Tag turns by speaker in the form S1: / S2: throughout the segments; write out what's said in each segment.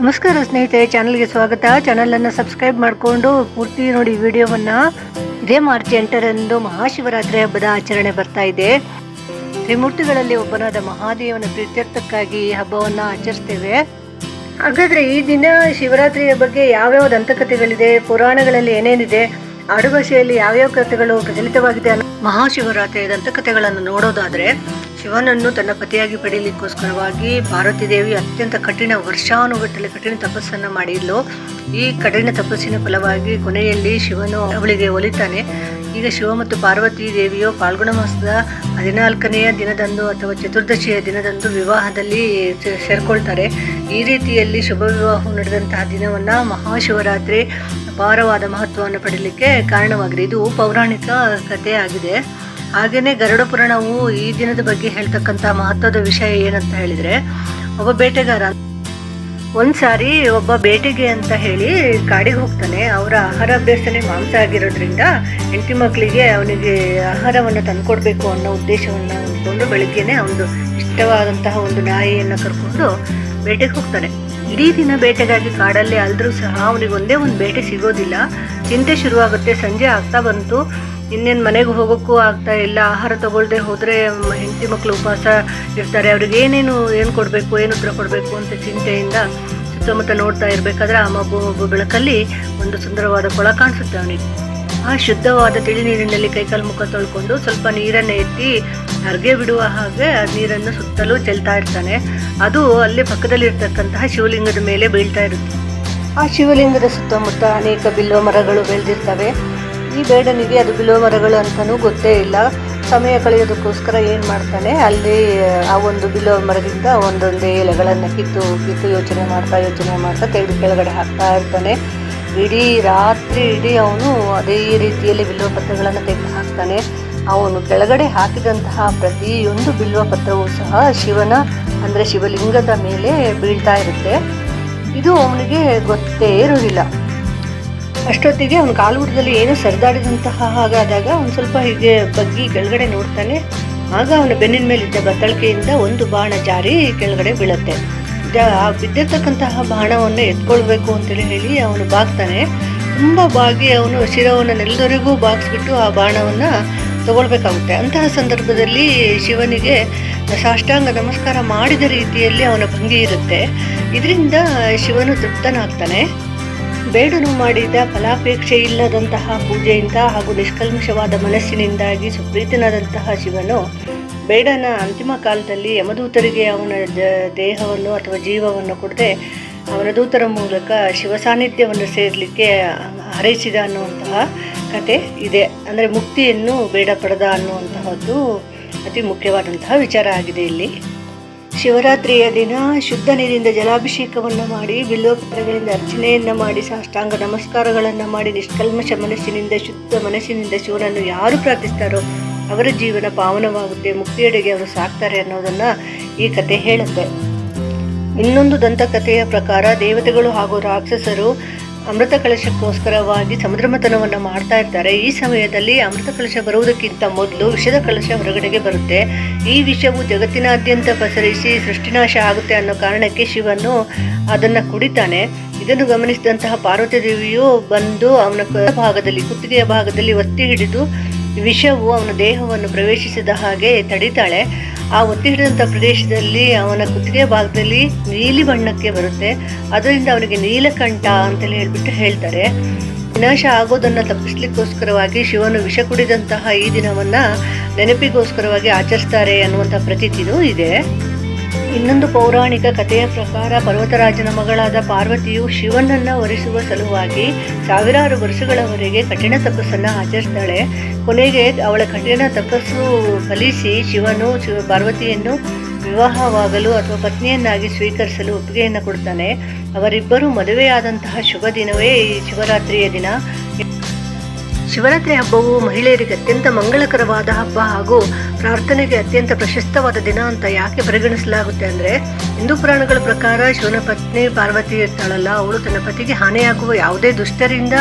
S1: ನಮಸ್ಕಾರ ಸ್ನೇಹಿತರೆ, ಚಾನಲ್ಗೆ ಸ್ವಾಗತ. ಚಾನಲನ್ನು ಸಬ್ಸ್ಕ್ರೈಬ್ ಮಾಡಿಕೊಂಡು ಪೂರ್ತಿ ನೋಡಿ ವಿಡಿಯೋವನ್ನು. ಇದೇ ಮಾರ್ಚ್ 8ರಂದು ಮಹಾಶಿವರಾತ್ರಿ ಹಬ್ಬದ ಆಚರಣೆ ಬರ್ತಾ ಇದೆ. ತ್ರಿಮೂರ್ತಿಗಳಲ್ಲಿ ಒಬ್ಬನಾದ ಮಹಾದೇವನ ಪ್ರೀತ್ಯರ್ಥಕ್ಕಾಗಿ ಈ ಹಬ್ಬವನ್ನು ಆಚರಿಸ್ತೇವೆ. ಹಾಗಾದರೆ ಈ ದಿನ ಶಿವರಾತ್ರಿಯ ಬಗ್ಗೆ ಯಾವ್ಯಾವ ದಂತಕಥೆಗಳಿದೆ, ಪುರಾಣಗಳಲ್ಲಿ ಏನೇನಿದೆ, ಆಡುಭಾಷೆಯಲ್ಲಿ ಯಾವ್ಯಾವ ಕಥೆಗಳು ಪ್ರಚಲಿತವಾಗಿದೆ ಅನ್ನೋ ಮಹಾಶಿವರಾತ್ರಿಯ ದಂತಕಥೆಗಳನ್ನು ನೋಡೋದಾದರೆ, ಶಿವನನ್ನು ತನ್ನ ಪತಿಯಾಗಿ ಪಡೆಯಲಿಕ್ಕೋಸ್ಕರವಾಗಿ ಪಾರ್ವತಿ ದೇವಿ ಅತ್ಯಂತ ಕಠಿಣ ವರ್ಷಾನುಗಟ್ಟಲೆ ಕಠಿಣ ತಪಸ್ಸನ್ನು ಮಾಡಿದ್ಲು. ಈ ಕಠಿಣ ತಪಸ್ಸಿನ ಫಲವಾಗಿ ಕೊನೆಯಲ್ಲಿ ಶಿವನು ಅವಳಿಗೆ ಒಲಿತಾನೆ. ಈಗ ಶಿವ ಮತ್ತು ಪಾರ್ವತಿ ದೇವಿಯು ಫಾಲ್ಗುಣ ಮಾಸದ 14ನೆಯ ದಿನದಂದು ಅಥವಾ ಚತುರ್ದಶಿಯ ದಿನದಂದು ವಿವಾಹದಲ್ಲಿ ಸೇರ್ಕೊಳ್ತಾರೆ. ಈ ರೀತಿಯಲ್ಲಿ ಶುಭ ವಿವಾಹ ನಡೆದಂತಹ ದಿನವನ್ನು ಮಹಾಶಿವರಾತ್ರಿ ಅಪಾರವಾದ ಮಹತ್ವವನ್ನು ಪಡೆಯಲಿಕ್ಕೆ ಕಾರಣವಾಗಿದೆ. ಇದು ಪೌರಾಣಿಕ ಕಥೆ ಆಗಿದೆ. ಹಾಗೆಯೇ ಗರುಡ ಪುರಾಣವು ಈ ದಿನದ ಬಗ್ಗೆ ಹೇಳ್ತಕ್ಕಂಥ ಮಹತ್ವದ ವಿಷಯ ಏನಂತ ಹೇಳಿದರೆ, ಒಬ್ಬ ಬೇಟೆಗಾರ ಒಂದ್ಸಾರಿ ಒಬ್ಬ ಬೇಟೆಗೆ ಅಂತ ಹೇಳಿ ಕಾಡಿಗೆ ಹೋಗ್ತಾನೆ. ಅವರ ಆಹಾರ ಅಭ್ಯಾಸನೇ ಮಾಂಸ ಆಗಿರೋದ್ರಿಂದ ಹೆಂಡತಿ ಮಕ್ಕಳಿಗೆ ಅವನಿಗೆ ಆಹಾರವನ್ನು ತಂದುಕೊಡ್ಬೇಕು ಅನ್ನೋ ಉದ್ದೇಶವನ್ನು ಅಂದ್ಕೊಂಡು ಬೆಳಿಗ್ಗೆನೆ ಅವನು ಇಷ್ಟವಾದಂತಹ ಒಂದು ನಾಯಿಯನ್ನು ಕರ್ಕೊಂಡು ಬೇಟೆಗೆ ಹೋಗ್ತಾನೆ. ಇಡೀ ದಿನ ಬೇಟೆಗಾಗಿ ಕಾಡಲ್ಲಿ ಅಲ್ದ್ರೂ ಸಹ ಅವನಿಗೆ ಒಂದೇ ಒಂದು ಬೇಟೆ ಸಿಗೋದಿಲ್ಲ. ಚಿಂತೆ ಶುರುವಾಗುತ್ತೆ. ಸಂಜೆ ಆಗ್ತಾ ಬಂತು, ಇನ್ನೇನು ಮನೆಗೆ ಹೋಗೋಕ್ಕೂ ಆಗ್ತಾ ಇಲ್ಲ. ಆಹಾರ ತಗೊಳ್ಳದೆ ಹೋದರೆ ಹೆಂಡತಿ ಮಕ್ಕಳು ಉಪವಾಸ ಇರ್ತಾರೆ, ಅವ್ರಿಗೆ ಏನು ಕೊಡಬೇಕು, ಏನು ಉತ್ತರ ಕೊಡಬೇಕು ಅಂತ ಚಿಂತೆಯಿಂದ ಸುತ್ತಮುತ್ತ ನೋಡ್ತಾ ಇರಬೇಕಾದ್ರೆ ಆ ಮಬ್ಬು ಬೆಳಕಲ್ಲಿ ಒಂದು ಸುಂದರವಾದ ಕೊಳ ಕಾಣಿಸುತ್ತೆ ಅವನಿಗೆ. ಆ ಶುದ್ಧವಾದ ತಿಳಿ ನೀರಿನಲ್ಲಿ ಕೈಕಾಲು ಮುಖ ತೊಳ್ಕೊಂಡು ಸ್ವಲ್ಪ ನೀರನ್ನು ಎತ್ತಿ ಅರ್ಗೆ ಬಿಡುವ ಹಾಗೆ ಆ ನೀರನ್ನು ಸುತ್ತಲೂ ಚೆಲ್ತಾ ಇರ್ತಾನೆ. ಅದು ಅಲ್ಲಿ ಪಕ್ಕದಲ್ಲಿರ್ತಕ್ಕಂತಹ ಶಿವಲಿಂಗದ ಮೇಲೆ ಬೀಳ್ತಾ ಇರುತ್ತೆ. ಆ ಶಿವಲಿಂಗದ ಸುತ್ತಮುತ್ತ ಅನೇಕ ಬಿಲ್ವ ಮರಗಳು ಬೆಳೆದಿರ್ತವೆ. ಈ ಬೇಡನಿಗೆ ಅದು ಬಿಲ್ವ ಮರಗಳು ಅಂತಲೂ ಗೊತ್ತೇ ಇಲ್ಲ. ಸಮಯ ಕಳೆಯೋದಕ್ಕೋಸ್ಕರ ಏನು ಮಾಡ್ತಾನೆ, ಅಲ್ಲಿ ಆ ಒಂದು ಬಿಲ್ವ ಮರದಿಂದ ಒಂದೊಂದೇ ಎಲೆಗಳನ್ನು ಕಿತ್ತು ಯೋಚನೆ ಮಾಡ್ತಾ ತೆಗೆದು ಕೆಳಗಡೆ ಹಾಕ್ತಾ ಇರ್ತಾನೆ. ಇಡೀ ರಾತ್ರಿ ಅವನು ಅದೇ ರೀತಿಯಲ್ಲಿ ಬಿಲ್ವ ಪತ್ರಗಳನ್ನು ತೆಗೆದು ಹಾಕ್ತಾನೆ. ಅವನು ಕೆಳಗಡೆ ಹಾಕಿದಂತಹ ಪ್ರತಿಯೊಂದು ಬಿಲ್ವ ಪತ್ರವೂ ಸಹ ಶಿವನ ಅಂದರೆ ಶಿವಲಿಂಗದ ಮೇಲೆ ಬೀಳ್ತಾ ಇರುತ್ತೆ. ಇದು ಅವನಿಗೆ ಗೊತ್ತೇ ಇರೋದಿಲ್ಲ. ಅಷ್ಟೊತ್ತಿಗೆ ಅವನ ಕಾಲುಗುಡದಲ್ಲಿ ಏನೋ ಸರಿದಾಡಿದಂತಹ ಹಾಗಾದಾಗ ಅವನು ಸ್ವಲ್ಪ ಹೀಗೆ ಬಗ್ಗಿ ಕೆಳಗಡೆ ನೋಡ್ತಾನೆ. ಆಗ ಅವನ ಬೆನ್ನಿನ ಮೇಲಿದ್ದ ಬತ್ತಳಿಕೆಯಿಂದ ಒಂದು ಬಾಣ ಜಾರಿ ಕೆಳಗಡೆ ಬೀಳುತ್ತೆ. ಬಿದ್ದಿರ್ತಕ್ಕಂತಹ ಬಾಣವನ್ನು ಎತ್ಕೊಳ್ಬೇಕು ಅಂತೇಳಿ ಹೇಳಿ ಅವನು ಬಾಗ್ತಾನೆ. ತುಂಬ ಬಾಗಿ ಅವನು ಶಿರವನ್ನು ನೆಲದವರೆಗೂ ಬಾಗಿಸ್ಬಿಟ್ಟು ಆ ಬಾಣವನ್ನು ತಗೊಳ್ಬೇಕಾಗುತ್ತೆ. ಅಂತಹ ಸಂದರ್ಭದಲ್ಲಿ ಶಿವನಿಗೆ ಸಾಷ್ಟಾಂಗ ನಮಸ್ಕಾರ ಮಾಡಿದ ರೀತಿಯಲ್ಲಿ ಅವನ ಭಂಗಿ ಇರುತ್ತೆ. ಇದರಿಂದ ಶಿವನು ತೃಪ್ತನಾಗ್ತಾನೆ. ಬೇಡನು ಮಾಡಿದ ಫಲಾಪೇಕ್ಷೆ ಇಲ್ಲದಂತಹ ಪೂಜೆಯಿಂದ ಹಾಗೂ ನಿಷ್ಕಲ್ಮಶವಾದ ಮನಸ್ಸಿನಿಂದಾಗಿ ಸುಪ್ರೀತನಾದಂತಹ ಶಿವನು ಬೇಡನ ಅಂತಿಮ ಕಾಲದಲ್ಲಿ ಯಮದೂತರಿಗೆ ಅವನ ದೇಹವನ್ನು ಅಥವಾ ಜೀವವನ್ನು ಕೊಡದೆ ಅವನ ದೂತರ ಮೂಲಕ ಶಿವ ಸಾನ್ನಿಧ್ಯವನ್ನು ಸೇರಲಿಕ್ಕೆ ಹಾರೈಸಿದ ಅನ್ನುವಂತಹ ಕತೆ ಇದೆ. ಅಂದರೆ ಮುಕ್ತಿಯನ್ನು ಬೇಡ ಪಡೆದ ಅನ್ನುವಂತಹದ್ದು ಅತಿ ಮುಖ್ಯವಾದಂತಹ ವಿಚಾರ ಆಗಿದೆ ಇಲ್ಲಿ. ಶಿವರಾತ್ರಿಯ ದಿನ ಶುದ್ಧ ನೀರಿನಿಂದ ಜಲಾಭಿಷೇಕವನ್ನು ಮಾಡಿ ಬಿಲ್ವಪತ್ರಗಳಿಂದ ಅರ್ಚನೆಯನ್ನು ಮಾಡಿ ಸಾಷ್ಟಾಂಗ ನಮಸ್ಕಾರಗಳನ್ನು ಮಾಡಿ ನಿಷ್ಕಲ್ಮಶ ಮನಸ್ಸಿನಿಂದ ಶುದ್ಧ ಮನಸ್ಸಿನಿಂದ ಶಿವನನ್ನು ಯಾರು ಪ್ರಾರ್ಥಿಸ್ತಾರೋ ಅವರ ಜೀವನ ಪಾವನವಾಗುತ್ತೆ, ಮುಕ್ತಿಯೆಡೆಗೆ ಅವರು ಸಾಕ್ತಾರೆ ಅನ್ನೋದನ್ನು ಈ ಕತೆ ಹೇಳುತ್ತೆ. ಇನ್ನೊಂದು ದಂತಕಥೆಯ ಪ್ರಕಾರ ದೇವತೆಗಳು ಹಾಗೂ ರಾಕ್ಷಸರು ಅಮೃತ ಕಲಶಕ್ಕೋಸ್ಕರವಾಗಿ ಸಮುದ್ರ ಮಥನವನ್ನು ಮಾಡ್ತಾ ಇರ್ತಾರೆ. ಈ ಸಮಯದಲ್ಲಿ ಅಮೃತ ಕಲಶ ಬರುವುದಕ್ಕಿಂತ ಮೊದಲು ವಿಷದ ಕಲಶ ಹೊರಗಡೆಗೆ ಬರುತ್ತೆ. ಈ ವಿಷವು ಜಗತ್ತಿನಾದ್ಯಂತ ಪಸರಿಸಿ ಸೃಷ್ಟಿನಾಶ ಆಗುತ್ತೆ ಅನ್ನೋ ಕಾರಣಕ್ಕೆ ಶಿವನು ಅದನ್ನು ಕುಡಿತಾನೆ. ಇದನ್ನು ಗಮನಿಸಿದಂತಹ ಪಾರ್ವತಿ ದೇವಿಯು ಬಂದು ಅವನ ಕುತ್ತಿಗೆಯ ಭಾಗದಲ್ಲಿ ಒತ್ತಿ ಹಿಡಿದು ವಿಷವು ಅವನ ದೇಹವನ್ನು ಪ್ರವೇಶಿಸಿದ ಹಾಗೆ ತಡಿತಾಳೆ. ಆ ಒತ್ತಿ ಹಿಡಿದಂಥ ಪ್ರದೇಶದಲ್ಲಿ ಅವನ ಕುತ್ತಿಗೆ ಭಾಗದಲ್ಲಿ ನೀಲಿ ಬಣ್ಣಕ್ಕೆ ಬರುತ್ತೆ. ಅದರಿಂದ ಅವನಿಗೆ ನೀಲಕಂಠ ಅಂತೇಳಿ ಹೇಳ್ತಾರೆ. ವಿನಾಶ ಆಗೋದನ್ನು ತಪ್ಪಿಸ್ಲಿಕ್ಕೋಸ್ಕರವಾಗಿ ಶಿವನು ವಿಷ ಕುಡಿದಂತಹ ಈ ದಿನವನ್ನು ನೆನಪಿಗೋಸ್ಕರವಾಗಿ ಆಚರಿಸ್ತಾರೆ ಅನ್ನುವಂಥ ಪ್ರತೀತಿನೂ ಇದೆ. ಇನ್ನೊಂದು ಪೌರಾಣಿಕ ಕಥೆಯ ಪ್ರಕಾರ ಪರ್ವತರಾಜನ ಮಗಳಾದ ಪಾರ್ವತಿಯು ಶಿವನನ್ನು ವರಿಸುವ ಸಲುವಾಗಿ ಸಾವಿರಾರು ವರ್ಷಗಳವರೆಗೆ ಕಠಿಣ ತಪಸ್ಸನ್ನು ಆಚರಿಸ್ತಾಳೆ. ಕೊನೆಗೆ ಅವಳ ಕಠಿಣ ತಪಸ್ಸು ಫಲಿಸಿ ಶಿವನು ಪಾರ್ವತಿಯನ್ನು ವಿವಾಹವಾಗಲು ಅಥವಾ ಪತ್ನಿಯನ್ನಾಗಿ ಸ್ವೀಕರಿಸಲು ಒಪ್ಪಿಗೆಯನ್ನು ಕೊಡ್ತಾನೆ. ಅವರಿಬ್ಬರು ಮದುವೆಯಾದಂತಹ ಶುಭ ದಿನವೇ ಈ ಶಿವರಾತ್ರಿಯ ದಿನ. ಶಿವರಾತ್ರಿ ಹಬ್ಬವು ಮಹಿಳೆಯರಿಗೆ ಅತ್ಯಂತ ಮಂಗಳಕರವಾದ ಹಬ್ಬ ಹಾಗೂ ಪ್ರಾರ್ಥನೆಗೆ ಅತ್ಯಂತ ಪ್ರಶಸ್ತವಾದ ದಿನ ಅಂತ ಯಾಕೆ ಪರಿಗಣಿಸಲಾಗುತ್ತೆ ಅಂದರೆ, ಹಿಂದೂ ಪುರಾಣಗಳ ಪ್ರಕಾರ ಶಿವನ ಪತ್ನಿ ಪಾರ್ವತಿ ಇರ್ತಾಳಲ್ಲ, ಅವಳು ತನ್ನ ಪತಿಗೆ ಹಾನಿಯಾಗುವ ಯಾವುದೇ ದುಷ್ಟರಿಂದ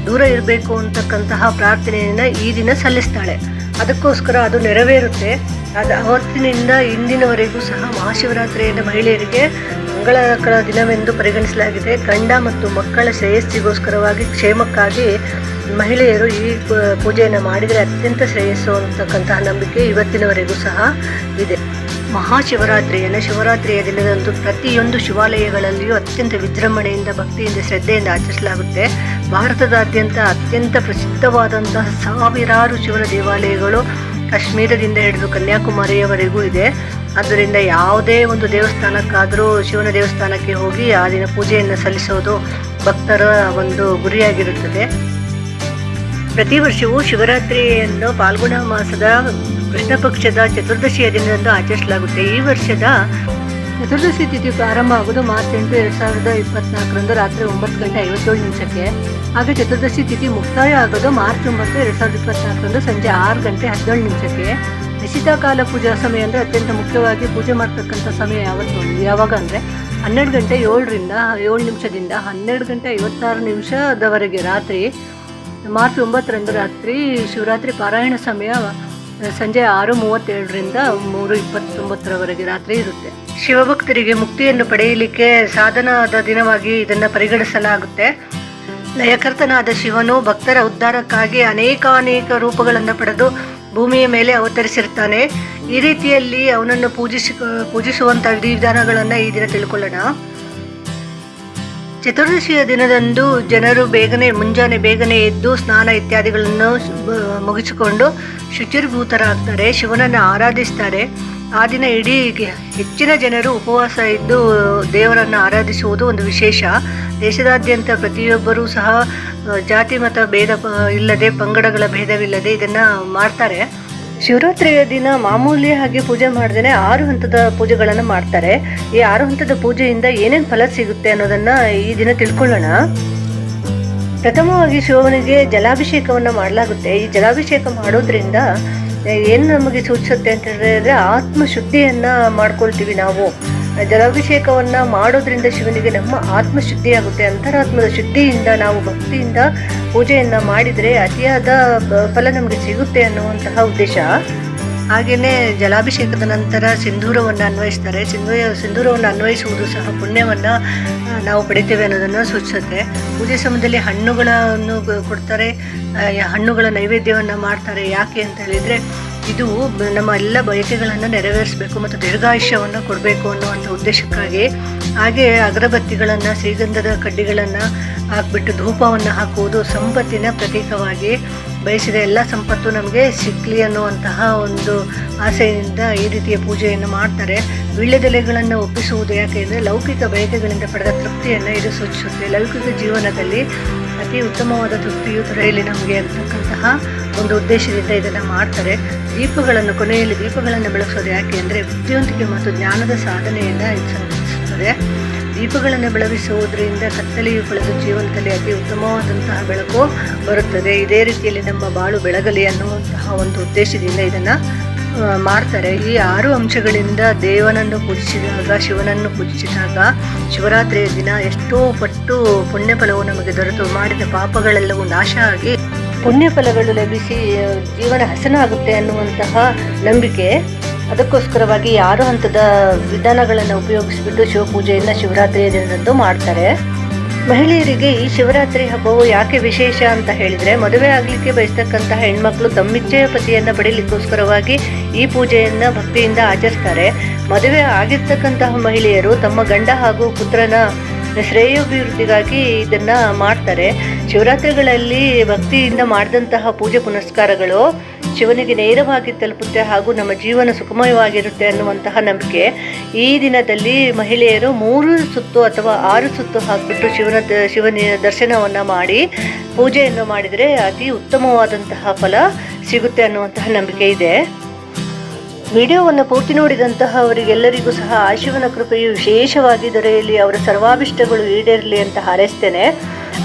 S1: ದೂರ ಇರಬೇಕು ಅಂತಕ್ಕಂತಹ ಪ್ರಾರ್ಥನೆಯನ್ನು ಈ ದಿನ ಸಲ್ಲಿಸ್ತಾಳೆ. ಅದಕ್ಕೋಸ್ಕರ ಅದು ನೆರವೇರುತ್ತೆ. ಅವತ್ತಿನಿಂದ ಇಂದಿನವರೆಗೂ ಸಹ ಮಹಾಶಿವರಾತ್ರಿಯನ್ನು ಮಹಿಳೆಯರಿಗೆ ಮಂಗಳಕರ ದಿನವೆಂದು ಪರಿಗಣಿಸಲಾಗಿದೆ. ಗಂಡ ಮತ್ತು ಮಕ್ಕಳ ಶ್ರೇಯಸ್ಸಿಗೋಸ್ಕರವಾಗಿ, ಕ್ಷೇಮಕ್ಕಾಗಿ ಮಹಿಳೆಯರು ಈ ಪೂಜೆಯನ್ನು ಮಾಡಿದರೆ ಅತ್ಯಂತ ಶ್ರೇಯಸ್ಸು ಅಂತಕ್ಕಂತಹ ನಂಬಿಕೆ ಇವತ್ತಿನವರೆಗೂ ಸಹ ಇದೆ. ಮಹಾಶಿವರಾತ್ರಿಯನ್ನು ಶಿವರಾತ್ರಿಯ ದಿನದಂದು ಪ್ರತಿಯೊಂದು ಶಿವಾಲಯಗಳಲ್ಲಿಯೂ ಅತ್ಯಂತ ವಿಜೃಂಭಣೆಯಿಂದ, ಭಕ್ತಿಯಿಂದ, ಶ್ರದ್ಧೆಯಿಂದ ಆಚರಿಸಲಾಗುತ್ತೆ. ಭಾರತದಾದ್ಯಂತ ಅತ್ಯಂತ ಪ್ರಸಿದ್ಧವಾದಂತಹ ಸಾವಿರಾರು ಶಿವನ ದೇವಾಲಯಗಳು ಕಾಶ್ಮೀರದಿಂದ ಹಿಡಿದು ಕನ್ಯಾಕುಮಾರಿಯವರೆಗೂ ಇದೆ. ಆದ್ದರಿಂದ ಯಾವುದೇ ಒಂದು ದೇವಸ್ಥಾನಕ್ಕಾದರೂ, ಶಿವನ ದೇವಸ್ಥಾನಕ್ಕೆ ಹೋಗಿ ಆ ದಿನ ಪೂಜೆಯನ್ನು ಸಲ್ಲಿಸೋದು ಭಕ್ತರ ಒಂದು ಗುರಿಯಾಗಿರುತ್ತದೆ. ಪ್ರತಿ ವರ್ಷವೂ ಶಿವರಾತ್ರಿಯನ್ನು ಫಾಲ್ಗುಣ ಮಾಸದ ಕೃಷ್ಣ ಪಕ್ಷದ ಚತುರ್ದಶಿಯ ದಿನದಂದು ಆಚರಿಸಲಾಗುತ್ತೆ. ಈ ವರ್ಷದ ಚತುರ್ದಶಿ ತಿಥಿ ಪ್ರಾರಂಭ ಆಗೋದು ಮಾರ್ಚ್ 8, 2024 ರಾತ್ರಿ 9:57 ಹಾಗೆ ಚತುರ್ದಶಿ ತಿಥಿ ಮುಕ್ತಾಯ ಆಗೋದು ಮಾರ್ಚ್ 9, 2024 ಸಂಜೆ 6:17 ನಿಶ್ಚಿತ ಕಾಲ ಪೂಜಾ ಸಮಯ ಅಂದರೆ ಅತ್ಯಂತ ಮುಖ್ಯವಾಗಿ ಪೂಜೆ ಮಾಡ್ತಕ್ಕಂಥ ಸಮಯ ಯಾವಾಗ ಅಂದರೆ 12:07 12:56 ರಾತ್ರಿ ಮಾರ್ಚ್ 9 ರಾತ್ರಿ ಶಿವರಾತ್ರಿ ಪಾರಾಯಣ ಸಮಯ ಸಂಜೆ 6:37 3:29 ರಾತ್ರಿ ಇರುತ್ತೆ. ಶಿವಭಕ್ತರಿಗೆ ಮುಕ್ತಿಯನ್ನು ಪಡೆಯಲಿಕ್ಕೆ ಸಾಧನದ ದಿನವಾಗಿ ಇದನ್ನು ಪರಿಗಣಿಸಲಾಗುತ್ತೆ. ಲಯಕರ್ತನಾದ ಶಿವನು ಭಕ್ತರ ಉದ್ಧಾರಕ್ಕಾಗಿ ಅನೇಕ ರೂಪಗಳನ್ನು ಪಡೆದು ಭೂಮಿಯ ಮೇಲೆ ಅವತರಿಸಿರ್ತಾನೆ. ಈ ರೀತಿಯಲ್ಲಿ ಅವನನ್ನು ಪೂಜಿಸುವಂಥ ವಿಧಿವಿಧಾನಗಳನ್ನು ಈ ದಿನ ತಿಳ್ಕೊಳ್ಳೋಣ. ಚತುರ್ದಶಿಯ ದಿನದಂದು ಜನರು ಮುಂಜಾನೆ ಬೇಗನೆ ಎದ್ದು ಸ್ನಾನ ಇತ್ಯಾದಿಗಳನ್ನು ಮುಗಿಸಿಕೊಂಡು ಶುಚಿರ್ಭೂತರಾಗ್ತಾರೆ, ಶಿವನನ್ನು ಆರಾಧಿಸ್ತಾರೆ. ಆ ದಿನ ಇಡೀ ಹೆಚ್ಚಿನ ಜನರು ಉಪವಾಸ ಇದ್ದು ದೇವರನ್ನು ಆರಾಧಿಸುವುದು ಒಂದು ವಿಶೇಷ. ದೇಶದಾದ್ಯಂತ ಪ್ರತಿಯೊಬ್ಬರೂ ಸಹ ಜಾತಿ ಮತ ಭೇದ ಇಲ್ಲದೆ, ಪಂಗಡಗಳ ಭೇದವಿಲ್ಲದೆ ಇದನ್ನು ಮಾಡ್ತಾರೆ. ಶಿವರಾತ್ರಿಯ ದಿನ ಮಾಮೂಲಿ ಹಾಗೆ ಪೂಜೆ ಮಾಡ್ದೇನೆ 6 ಹಂತದ ಪೂಜೆಗಳನ್ನು ಮಾಡ್ತಾರೆ. ಈ 6 ಹಂತದ ಪೂಜೆಯಿಂದ ಏನೇನು ಫಲ ಸಿಗುತ್ತೆ ಅನ್ನೋದನ್ನು ಈ ದಿನ ತಿಳ್ಕೊಳ್ಳೋಣ. ಪ್ರಥಮವಾಗಿ ಶಿವನಿಗೆ ಜಲಾಭಿಷೇಕವನ್ನು ಮಾಡಲಾಗುತ್ತೆ. ಈ ಜಲಾಭಿಷೇಕ ಮಾಡೋದ್ರಿಂದ ಏನು ನಮಗೆ ಸೂಚಿಸುತ್ತೆ ಅಂತ ಹೇಳಿದ್ರೆ ಆತ್ಮಶುದ್ಧಿಯನ್ನು ಮಾಡ್ಕೊಳ್ತೀವಿ ನಾವು. ಜಲಾಭಿಷೇಕವನ್ನು ಮಾಡೋದ್ರಿಂದ ಶಿವನಿಗೆ ನಮ್ಮ ಆತ್ಮಶುದ್ಧಿಯಾಗುತ್ತೆ. ಅಂತರಾತ್ಮದ ಶುದ್ಧಿಯಿಂದ ನಾವು ಭಕ್ತಿಯಿಂದ ಪೂಜೆಯನ್ನು ಮಾಡಿದರೆ ಅತಿಯಾದ ಫಲ ನಮಗೆ ಸಿಗುತ್ತೆ ಅನ್ನುವಂತಹ ಉದ್ದೇಶ. ಹಾಗೆಯೇ ಜಲಾಭಿಷೇಕದ ನಂತರ ಸಿಂಧೂರವನ್ನು ಅನ್ವಯಿಸ್ತಾರೆ. ಸಿಂಧೂರವನ್ನು ಅನ್ವಯಿಸುವುದು ಸಹ ಪುಣ್ಯವನ್ನು ನಾವು ಪಡಿತೇವೆ ಅನ್ನೋದನ್ನು ಸೂಚಿಸುತ್ತೆ. ಪೂಜೆ ಸಮಯದಲ್ಲಿ ಹಣ್ಣುಗಳನ್ನು ಕೊಡ್ತಾರೆ, ಹಣ್ಣುಗಳ ನೈವೇದ್ಯವನ್ನು ಮಾಡ್ತಾರೆ. ಯಾಕೆ ಅಂತ ಹೇಳಿದರೆ ಇದು ನಮ್ಮ ಎಲ್ಲ ಬಯಕೆಗಳನ್ನು ನೆರವೇರಿಸಬೇಕು ಮತ್ತು ದೀರ್ಘಾಯುಷ್ಯವನ್ನು ಕೊಡಬೇಕು ಅನ್ನುವಂಥ ಉದ್ದೇಶಕ್ಕಾಗಿ. ಹಾಗೆ ಅಗರಬತ್ತಿಗಳನ್ನು, ಶ್ರೀಗಂಧದ ಕಡ್ಡಿಗಳನ್ನು ಹಾಕಿಬಿಟ್ಟು ಧೂಪವನ್ನು ಹಾಕುವುದು ಸಂಪತ್ತಿನ ಪ್ರತೀಕವಾಗಿ. ಬಯಸಿದ ಎಲ್ಲ ಸಂಪತ್ತು ನಮಗೆ ಸಿಕ್ಕಲಿ ಅನ್ನುವಂತಹ ಒಂದು ಆಸೆಯಿಂದ ಈ ರೀತಿಯ ಪೂಜೆಯನ್ನು ಮಾಡ್ತಾರೆ. ವೀಳ್ಯದೆಲೆಗಳನ್ನು ಒಪ್ಪಿಸುವುದು ಯಾಕೆ ಅಂದರೆ ಲೌಕಿಕ ಬಯಕೆಗಳಿಂದ ಪಡೆದ ತೃಪ್ತಿಯನ್ನು ಇದು ಸೂಚಿಸುತ್ತೆ. ಲೌಕಿಕ ಜೀವನದಲ್ಲಿ ಅತಿ ಉತ್ತಮವಾದ ತೃಪ್ತಿಯು ದೊರೆಯಲಿ ನಮಗೆ ಅಂತಕ್ಕಂತಹ ಒಂದು ಉದ್ದೇಶದಿಂದ ಇದನ್ನು ಮಾಡ್ತಾರೆ. ಕೊನೆಯಲ್ಲಿ ದೀಪಗಳನ್ನು ಬೆಳಗಿಸೋದು ಯಾಕೆ ಅಂದರೆ ಬುದ್ಧಿವಂತಿಕೆ ಮತ್ತು ಜ್ಞಾನದ ಸಾಧನೆಯನ್ನು ಇದು ಸಂಘಟಿಸುತ್ತದೆ. ದೀಪಗಳನ್ನು ಬೆಳಗಿಸುವುದರಿಂದ ಕತ್ತಲೆಯು ಕಳೆದು ಜೀವನದಲ್ಲಿ ಅತಿ ಉತ್ತಮವಾದಂತಹ ಬೆಳಕು ಬರುತ್ತದೆ. ಇದೇ ರೀತಿಯಲ್ಲಿ ನಮ್ಮ ಬಾಳು ಬೆಳಗಲಿ ಅನ್ನುವಂತಹ ಒಂದು ಉದ್ದೇಶದಿಂದ ಇದನ್ನು ಮಾಡ್ತಾರೆ. ಈ 6 ಅಂಶಗಳಿಂದ ದೇವನನ್ನು ಪೂಜಿಸಿದಾಗ, ಶಿವನನ್ನು ಪೂಜಿಸಿದಾಗ ಶಿವರಾತ್ರಿಯ ದಿನ ಎಷ್ಟೋ ಪಟ್ಟು ಪುಣ್ಯ ಫಲವು ನಮಗೆ ದೊರೆತು ಮಾಡಿದ ಪಾಪಗಳೆಲ್ಲವೂ ನಾಶ ಆಗಿ ಪುಣ್ಯ ಫಲಗಳು ಲಭಿಸಿ ಜೀವನ ಹಸನಾಗುತ್ತೆ ಅನ್ನುವಂತಹ ನಂಬಿಕೆ. ಅದಕ್ಕೋಸ್ಕರವಾಗಿ 6 ಹಂತದ ವಿಧಾನಗಳನ್ನು ಉಪಯೋಗಿಸಿಬಿಟ್ಟು ಶಿವಪೂಜೆಯನ್ನು ಶಿವರಾತ್ರಿಯ ದಿನದಂದು ಮಾಡ್ತಾರೆ. ಮಹಿಳೆಯರಿಗೆ ಈ ಶಿವರಾತ್ರಿ ಹಬ್ಬವು ಯಾಕೆ ವಿಶೇಷ ಅಂತ ಹೇಳಿದರೆ, ಮದುವೆ ಆಗಲಿಕ್ಕೆ ಬಯಸ್ತಕ್ಕಂತಹ ಹೆಣ್ಮಕ್ಳು ತಮ್ಮಿಚ್ಛೆಯ ಪತಿಯನ್ನು ಪಡೀಲಿಕ್ಕೋಸ್ಕರವಾಗಿ ಈ ಪೂಜೆಯನ್ನು ಭಕ್ತಿಯಿಂದ ಆಚರಿಸ್ತಾರೆ. ಮದುವೆ ಆಗಿರ್ತಕ್ಕಂತಹ ಮಹಿಳೆಯರು ತಮ್ಮ ಗಂಡ ಹಾಗೂ ಪುತ್ರನ ಶ್ರೇಯೋಭಿವೃದ್ಧಿಗಾಗಿ ಇದನ್ನು ಮಾಡ್ತಾರೆ. ಶಿವರಾತ್ರಿಗಳಲ್ಲಿ ಭಕ್ತಿಯಿಂದ ಮಾಡಿದಂತಹ ಪೂಜೆ ಪುನಸ್ಕಾರಗಳು ಶಿವನಿಗೆ ನೇರವಾಗಿ ತಲುಪುತ್ತೆ ಹಾಗೂ ನಮ್ಮ ಜೀವನ ಸುಖಮಯವಾಗಿರುತ್ತೆ ಅನ್ನುವಂತಹ ನಂಬಿಕೆ. ಈ ದಿನದಲ್ಲಿ ಮಹಿಳೆಯರು 3 ಸುತ್ತು ಅಥವಾ 6 ಸುತ್ತು ಹಾಕಿಬಿಟ್ಟು ಶಿವನ ದರ್ಶನವನ್ನು ಮಾಡಿ ಪೂಜೆಯನ್ನು ಮಾಡಿದರೆ ಅತಿ ಉತ್ತಮವಾದಂತಹ ಫಲ ಸಿಗುತ್ತೆ ಅನ್ನುವಂತಹ ನಂಬಿಕೆ ಇದೆ. ವಿಡಿಯೋವನ್ನು ಪೂರ್ತಿ ನೋಡಿದಂತಹ ಅವರಿಗೆಲ್ಲರಿಗೂ ಸಹ ಆ ಶಿವನ ಕೃಪೆಯು ವಿಶೇಷವಾಗಿ ದೊರೆಯಲಿ, ಅವರ ಸರ್ವಾಭಿಷ್ಟಗಳು ಈಡೇರಲಿ ಅಂತ ಹಾರೈಸ್ತೇನೆ.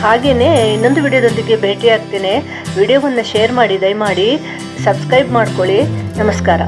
S1: ಹಾಗೆಯೇ ಇನ್ನೊಂದು ವಿಡಿಯೋದೊಂದಿಗೆ ಭೇಟಿಯಾಗ್ತೇನೆ. ವಿಡಿಯೋವನ್ನು ಶೇರ್ ಮಾಡಿ, ದಯಮಾಡಿ ಸಬ್ಸ್ಕ್ರೈಬ್ ಮಾಡ್ಕೊಳ್ಳಿ. ನಮಸ್ಕಾರ.